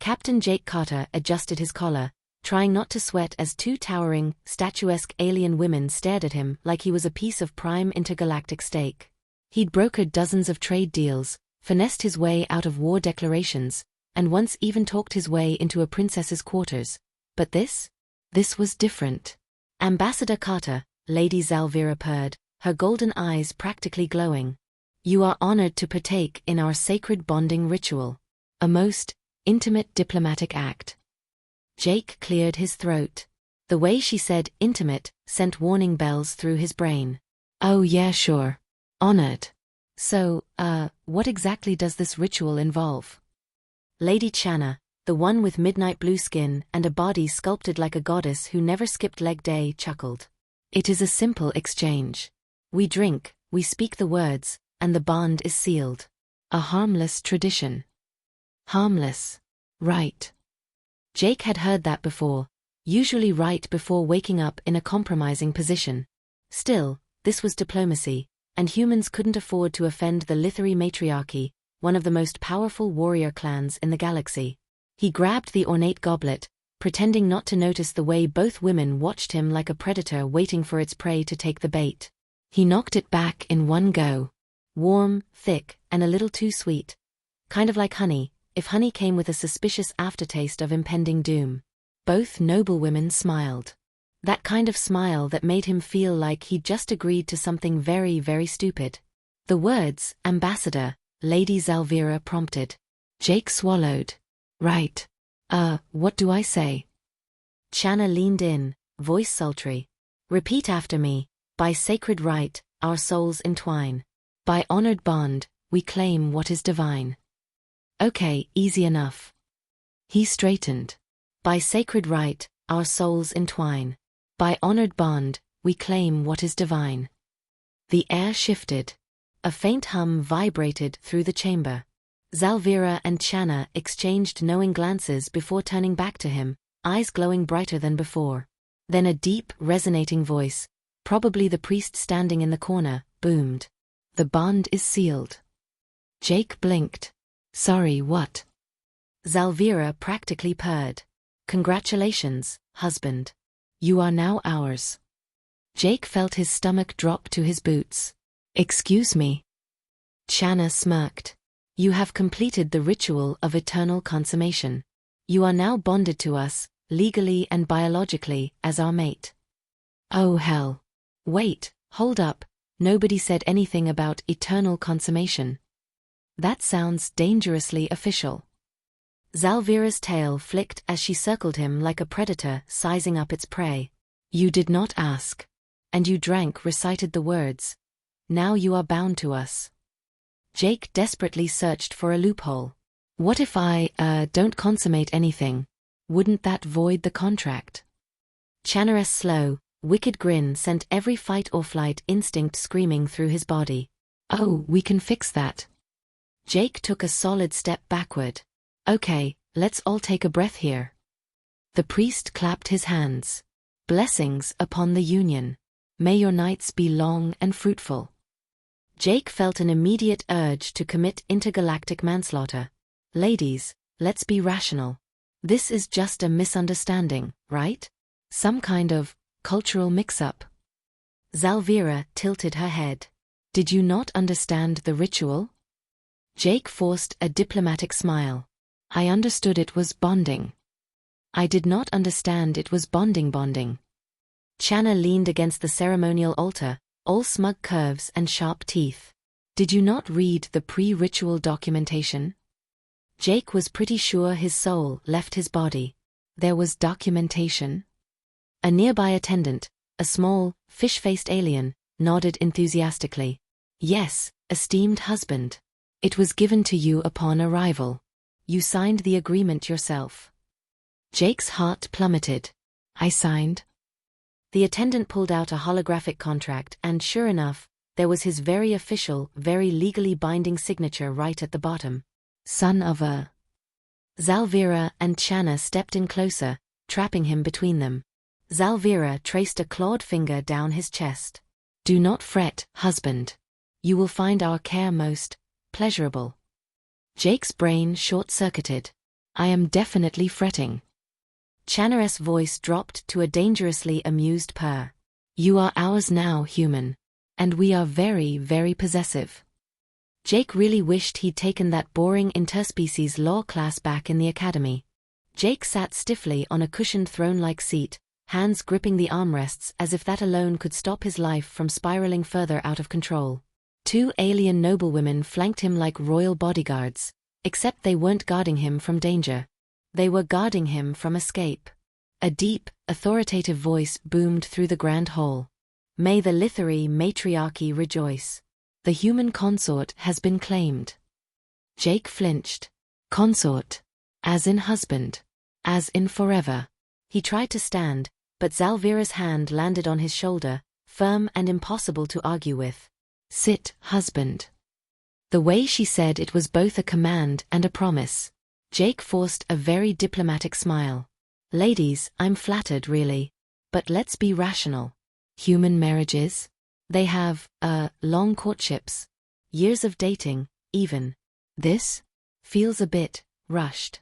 Captain Jake Carter adjusted his collar, trying not to sweat as two towering, statuesque alien women stared at him like he was a piece of prime intergalactic steak. He'd brokered dozens of trade deals, finessed his way out of war declarations, and once even talked his way into a princess's quarters. But this was different. Ambassador Carter, Lady Zalvira purred, her golden eyes practically glowing. You are honored to partake in our sacred bonding ritual. A most intimate diplomatic act. Jake cleared his throat. The way she said intimate sent warning bells through his brain. Oh yeah, sure. Honored. So, what exactly does this ritual involve? Lady Channa, the one with midnight blue skin and a body sculpted like a goddess who never skipped leg day, chuckled. It is a simple exchange. We drink, we speak the words, and the bond is sealed. A harmless tradition. Harmless. Right. Jake had heard that before, usually right before waking up in a compromising position. Still, this was diplomacy, and humans couldn't afford to offend the Lithari matriarchy, one of the most powerful warrior clans in the galaxy. He grabbed the ornate goblet, pretending not to notice the way both women watched him like a predator waiting for its prey to take the bait. He knocked it back in one go. Warm, thick, and a little too sweet. Kind of like honey, if honey came with a suspicious aftertaste of impending doom. Both noblewomen smiled. That kind of smile that made him feel like he'd just agreed to something very, very stupid. The words, Ambassador, Lady Zalvira prompted. Jake swallowed. Right. What do I say? Channa leaned in, voice sultry. Repeat after me. By sacred right, our souls entwine. By honored bond, we claim what is divine. Okay, easy enough. He straightened. By sacred right, our souls entwine. By honored bond, we claim what is divine. The air shifted. A faint hum vibrated through the chamber. Zalvira and Channa exchanged knowing glances before turning back to him, eyes glowing brighter than before. Then a deep, resonating voice, probably the priest standing in the corner, boomed. The bond is sealed. Jake blinked. Sorry, what? Zalvira practically purred. Congratulations, husband. You are now ours. Jake felt his stomach drop to his boots. Excuse me. Channa smirked. You have completed the ritual of eternal consummation. You are now bonded to us, legally and biologically, as our mate. Oh hell. Wait, hold up, nobody said anything about eternal consummation. That sounds dangerously official. Zalvira's tail flicked as she circled him like a predator sizing up its prey. You did not ask. And you drank, recited the words. Now you are bound to us. Jake desperately searched for a loophole. What if I, don't consummate anything? Wouldn't that void the contract? Channa's slow, wicked grin sent every fight or flight instinct screaming through his body. Oh, we can fix that. Jake took a solid step backward. Okay, let's all take a breath here. The priest clapped his hands. Blessings upon the union. May your nights be long and fruitful. Jake felt an immediate urge to commit intergalactic manslaughter. Ladies, let's be rational. This is just a misunderstanding, right? Some kind of cultural mix-up. Zalvira tilted her head. Did you not understand the ritual? Jake forced a diplomatic smile. I understood it was bonding. I did not understand it was bonding. Channa leaned against the ceremonial altar, all smug curves and sharp teeth. Did you not read the pre-ritual documentation? Jake was pretty sure his soul left his body. There was documentation? A nearby attendant, a small, fish-faced alien, nodded enthusiastically. Yes, esteemed husband. It was given to you upon arrival. You signed the agreement yourself. Jake's heart plummeted. I signed? The attendant pulled out a holographic contract and sure enough, there was his very official, very legally binding signature right at the bottom. Son of a... Zalvira and Channa stepped in closer, trapping him between them. Zalvira traced a clawed finger down his chest. Do not fret, husband. You will find our care most pleasurable. Jake's brain short-circuited. I am definitely fretting. Chana's voice dropped to a dangerously amused purr. You are ours now, human. And we are very, very possessive. Jake really wished he'd taken that boring interspecies law class back in the academy. Jake sat stiffly on a cushioned throne-like seat, hands gripping the armrests as if that alone could stop his life from spiraling further out of control. 2 alien noblewomen flanked him like royal bodyguards, except they weren't guarding him from danger. They were guarding him from escape. A deep, authoritative voice boomed through the grand hall. May the Lithari matriarchy rejoice. The human consort has been claimed. Jake flinched. Consort. As in husband. As in forever. He tried to stand, but Zalvira's hand landed on his shoulder, firm and impossible to argue with. Sit, husband. The way she said it was both a command and a promise. Jake forced a very diplomatic smile. Ladies, I'm flattered really. But let's be rational. Human marriages? They have, long courtships. Years of dating, even. This? Feels a bit rushed.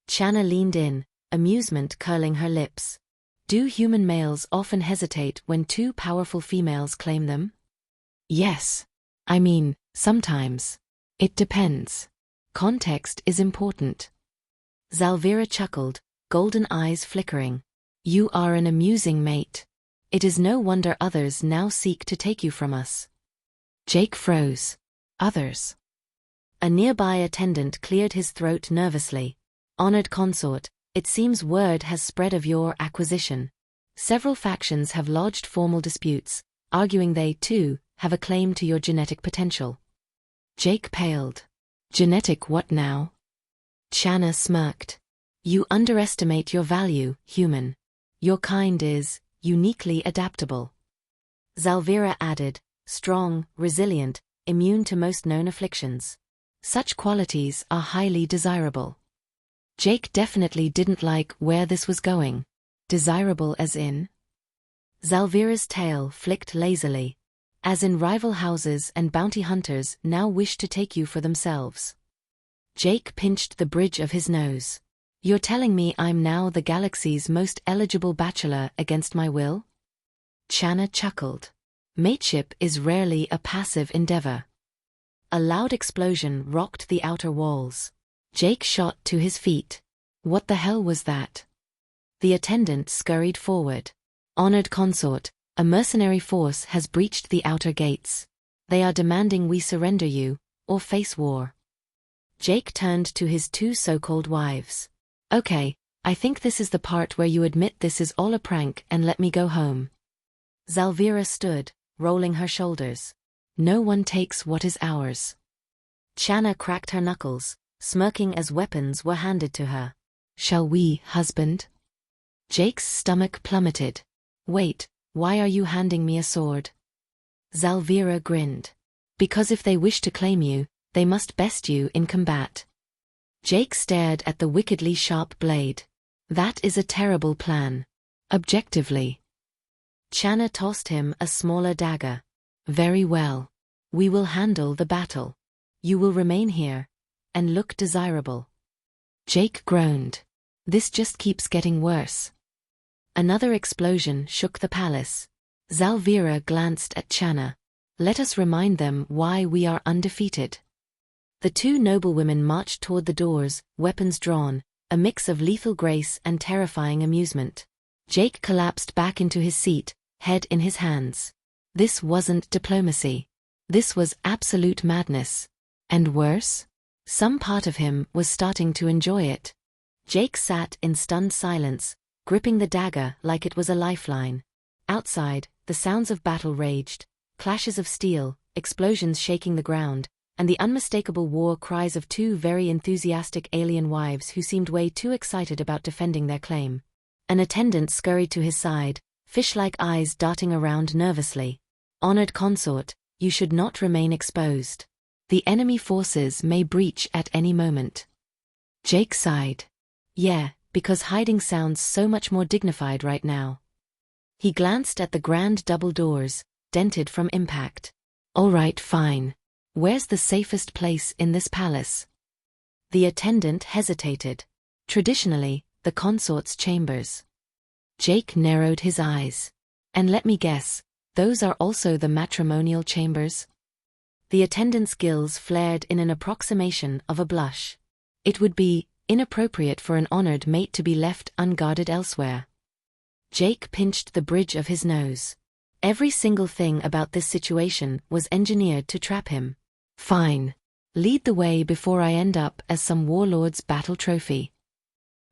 Chana leaned in, amusement curling her lips. Do human males often hesitate when 2 powerful females claim them? Yes. I mean, sometimes. It depends. Context is important. Zalvira chuckled, golden eyes flickering. You are an amusing mate. It is no wonder others now seek to take you from us. Jake froze. Others? A nearby attendant cleared his throat nervously. Honored consort, it seems word has spread of your acquisition. Several factions have lodged formal disputes, arguing they, too, have a claim to your genetic potential. Jake paled. Genetic what now? Chana smirked. You underestimate your value, human. Your kind is uniquely adaptable. Zalvira added, strong, resilient, immune to most known afflictions. Such qualities are highly desirable. Jake definitely didn't like where this was going. Desirable as in? Zalvira's tail flicked lazily. As in rival houses and bounty hunters now wish to take you for themselves. Jake pinched the bridge of his nose. You're telling me I'm now the galaxy's most eligible bachelor against my will? Chana chuckled. Mateship is rarely a passive endeavor. A loud explosion rocked the outer walls. Jake shot to his feet. What the hell was that? The attendant scurried forward. Honored consort, a mercenary force has breached the outer gates. They are demanding we surrender you, or face war. Jake turned to his 2 so-called wives. Okay, I think this is the part where you admit this is all a prank and let me go home. Zalvira stood, rolling her shoulders. No one takes what is ours. Chana cracked her knuckles, smirking as weapons were handed to her. Shall we, husband? Jake's stomach plummeted. Wait, why are you handing me a sword? Zalvira grinned. Because if they wish to claim you, they must best you in combat. Jake stared at the wickedly sharp blade. That is a terrible plan. Objectively. Chana tossed him a smaller dagger. Very well. We will handle the battle. You will remain here, and look desirable. Jake groaned. This just keeps getting worse. Another explosion shook the palace. Zalvira glanced at Chana. Let us remind them why we are undefeated. The 2 noblewomen marched toward the doors, weapons drawn, a mix of lethal grace and terrifying amusement. Jake collapsed back into his seat, head in his hands. This wasn't diplomacy. This was absolute madness. And worse? Some part of him was starting to enjoy it. Jake sat in stunned silence, gripping the dagger like it was a lifeline. Outside, the sounds of battle raged, clashes of steel, explosions shaking the ground, and the unmistakable war cries of 2 very enthusiastic alien wives who seemed way too excited about defending their claim. An attendant scurried to his side, fish-like eyes darting around nervously. Honored consort, you should not remain exposed. The enemy forces may breach at any moment. Jake sighed. Yeah, because hiding sounds so much more dignified right now. He glanced at the grand double doors, dented from impact. All right, fine. Where's the safest place in this palace? The attendant hesitated. Traditionally, the consort's chambers. Jake narrowed his eyes. And let me guess, those are also the matrimonial chambers? The attendant's gills flared in an approximation of a blush. It would be inappropriate for an honored mate to be left unguarded elsewhere. Jake pinched the bridge of his nose. Every single thing about this situation was engineered to trap him. Fine. Lead the way before I end up as some warlord's battle trophy.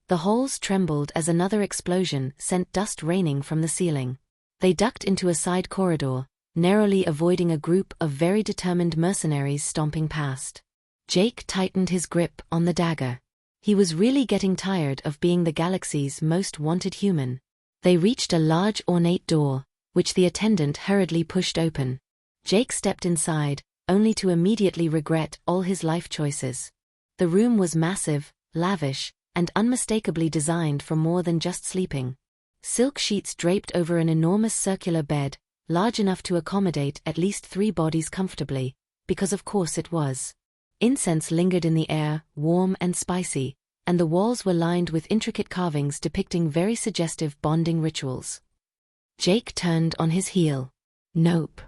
The halls trembled as another explosion sent dust raining from the ceiling. They ducked into a side corridor, narrowly avoiding a group of very determined mercenaries stomping past. Jake tightened his grip on the dagger. He was really getting tired of being the galaxy's most wanted human. They reached a large ornate door, which the attendant hurriedly pushed open. Jake stepped inside, only to immediately regret all his life choices. The room was massive, lavish, and unmistakably designed for more than just sleeping. Silk sheets draped over an enormous circular bed, large enough to accommodate at least 3 bodies comfortably, because of course it was. Incense lingered in the air, warm and spicy, and the walls were lined with intricate carvings depicting very suggestive bonding rituals. Jake turned on his heel. Nope.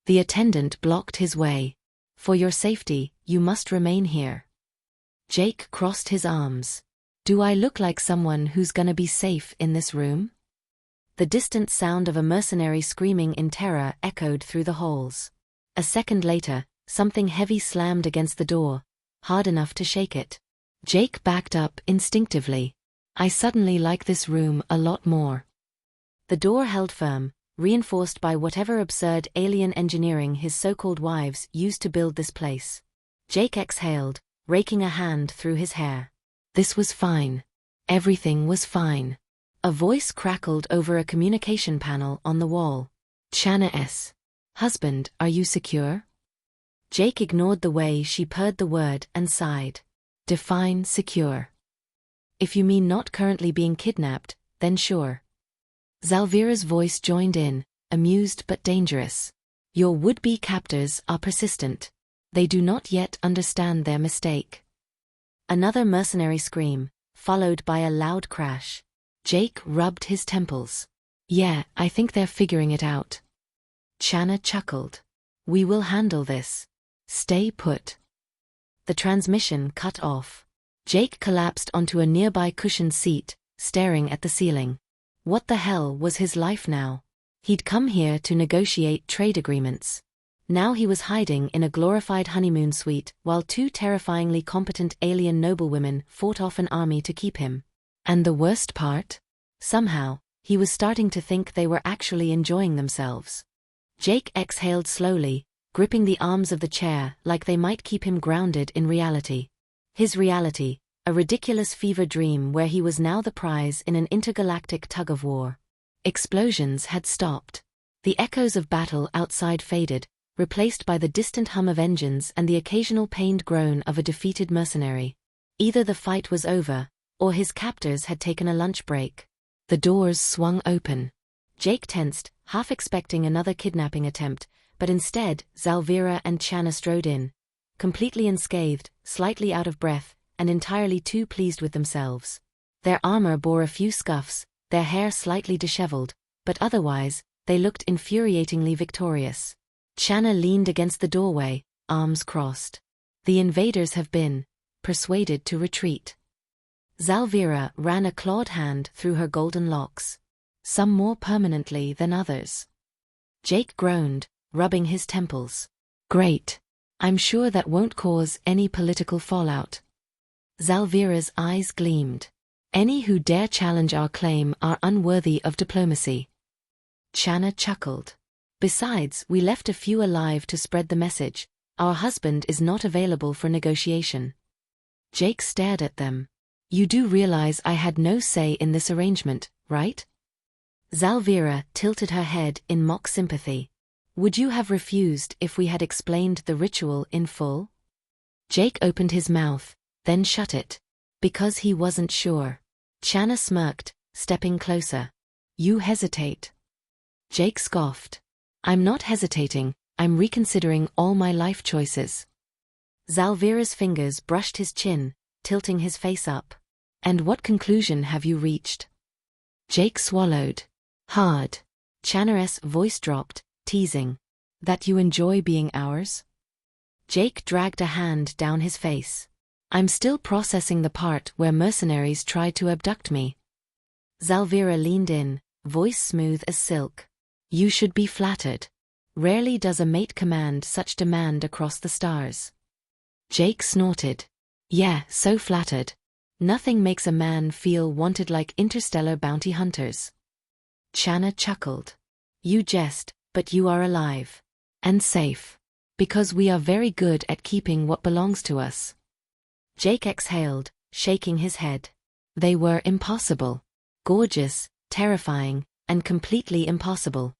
The attendant blocked his way. For your safety, you must remain here. Jake crossed his arms. Do I look like someone who's gonna be safe in this room? The distant sound of a mercenary screaming in terror echoed through the halls. A second later, something heavy slammed against the door, hard enough to shake it. Jake backed up instinctively. I suddenly like this room a lot more. The door held firm, reinforced by whatever absurd alien engineering his so-called wives used to build this place. Jake exhaled, raking a hand through his hair. This was fine. Everything was fine. A voice crackled over a communication panel on the wall. Chana S. Husband, are you secure? Jake ignored the way she purred the word and sighed. Define secure. If you mean not currently being kidnapped, then sure. Zalvira's voice joined in, amused but dangerous. Your would-be captors are persistent. They do not yet understand their mistake. Another mercenary scream, followed by a loud crash. Jake rubbed his temples. Yeah, I think they're figuring it out. Chana chuckled. We will handle this. Stay put. The transmission cut off. Jake collapsed onto a nearby cushioned seat, staring at the ceiling. What the hell was his life now? He'd come here to negotiate trade agreements. Now he was hiding in a glorified honeymoon suite while 2 terrifyingly competent alien noblewomen fought off an army to keep him. And the worst part? Somehow, he was starting to think they were actually enjoying themselves. Jake exhaled slowly, gripping the arms of the chair like they might keep him grounded in reality. His reality, a ridiculous fever dream where he was now the prize in an intergalactic tug-of-war. Explosions had stopped. The echoes of battle outside faded, replaced by the distant hum of engines and the occasional pained groan of a defeated mercenary. Either the fight was over, or his captors had taken a lunch break. The doors swung open. Jake tensed, half expecting another kidnapping attempt, but instead, Zalvira and Chana strode in, completely unscathed, slightly out of breath, and entirely too pleased with themselves. Their armor bore a few scuffs, their hair slightly disheveled, but otherwise, they looked infuriatingly victorious. Chana leaned against the doorway, arms crossed. The invaders have been persuaded to retreat. Zalvira ran a clawed hand through her golden locks. Some more permanently than others. Jake groaned, rubbing his temples. Great. I'm sure that won't cause any political fallout. Zalvira's eyes gleamed. Any who dare challenge our claim are unworthy of diplomacy. Chana chuckled. Besides, we left a few alive to spread the message. Our husband is not available for negotiation. Jake stared at them. You do realize I had no say in this arrangement, right? Zalvira tilted her head in mock sympathy. Would you have refused if we had explained the ritual in full? Jake opened his mouth, then shut it. Because he wasn't sure. Chana smirked, stepping closer. You hesitate. Jake scoffed. I'm not hesitating, I'm reconsidering all my life choices. Zalvira's fingers brushed his chin, tilting his face up. And what conclusion have you reached? Jake swallowed hard. Chanaris' voice dropped, teasing. That you enjoy being ours? Jake dragged a hand down his face. I'm still processing the part where mercenaries tried to abduct me. Zalvira leaned in, voice smooth as silk. You should be flattered. Rarely does a mate command such demand across the stars. Jake snorted. Yeah, so flattered. Nothing makes a man feel wanted like interstellar bounty hunters. Chana chuckled. You jest, but you are alive. And safe. Because we are very good at keeping what belongs to us. Jake exhaled, shaking his head. They were impossible. Gorgeous, terrifying, and completely impossible.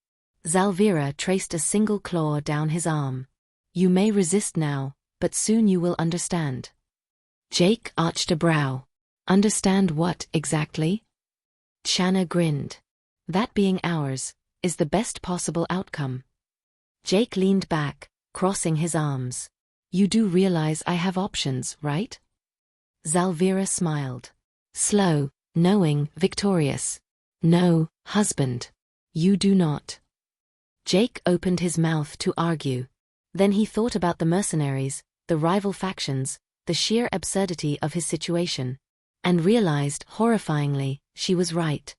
Zalvira traced a single claw down his arm. You may resist now, but soon you will understand. Jake arched a brow. Understand what, exactly? Chana grinned. That being ours is the best possible outcome. Jake leaned back, crossing his arms. You do realize I have options, right? Zalvira smiled. Slow, knowing, victorious. No, husband. You do not. Jake opened his mouth to argue. Then he thought about the mercenaries, the rival factions, the sheer absurdity of his situation. And realized, horrifyingly, she was right.